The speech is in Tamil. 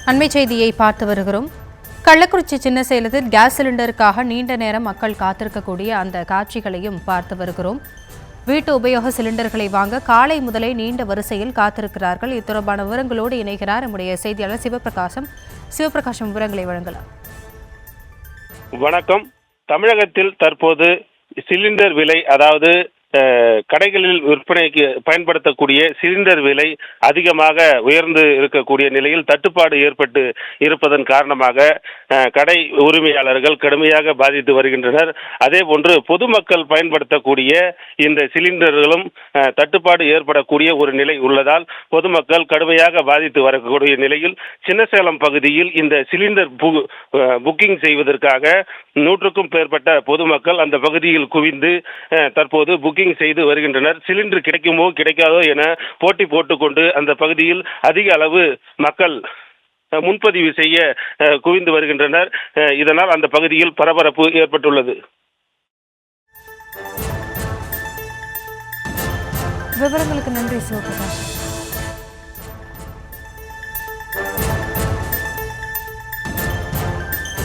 அண்மை செய்தியை பார்த்து வருகிறோம். கள்ளக்குறிச்சி சின்ன சேலத்தில் கேஸ் சிலிண்டருக்காக நீண்ட நேரம் மக்கள் காத்திருக்கக்கூடிய அந்த காட்சிகளையும் பார்த்து வருகிறோம். வீட்டு உபயோக சிலிண்டர்களை வாங்க காலை முதலே நீண்ட வரிசையில் காத்திருக்கிறார்கள். இது தொடர்பான விவரங்களோடு இணைகிறார் நம்முடைய செய்தியாளர் சிவபிரகாசம் விவரங்களை வழங்கலாம். வணக்கம். தமிழகத்தில் தற்போது சிலிண்டர் விலை, அதாவது கடைகளில் விற்பனைக்கு பயன்படுத்தக்கூடிய சிலிண்டர் விலை அதிகமாக உயர்ந்து இருக்கக்கூடிய நிலையில் தட்டுப்பாடு ஏற்பட்டு இருப்பதன் காரணமாக கடை உரிமையாளர்கள் கடுமையாக பாதித்து வருகின்றனர். அதே போன்று பொதுமக்கள் பயன்படுத்தக்கூடிய இந்த சிலிண்டர்களும் தட்டுப்பாடு ஏற்படக்கூடிய ஒரு நிலை உள்ளதால் பொதுமக்கள் கடுமையாக பாதித்து வரக்கூடிய நிலையில் சின்னசேலம் பகுதியில் இந்த சிலிண்டர் புக்கிங் செய்வதற்காக 100க்கும் மேற்பட்ட பொதுமக்கள் அந்த பகுதியில் குவிந்து தற்போது புக்கிங் செய்து வருகின்றனர். சிலிண்டர் கிடைக்குமோ கிடைக்காதோ என போட்டி போட்டுக்கொண்டு அந்த பகுதியில் அதிக அளவு மக்கள் முன்பதிவு செய்ய குவிந்து வருகின்றனர். இதனால் அந்த பகுதியில் பரபரப்பு ஏற்பட்டுள்ளது. விவரங்களுக்கு நன்றி சிவபிரகாஷ்.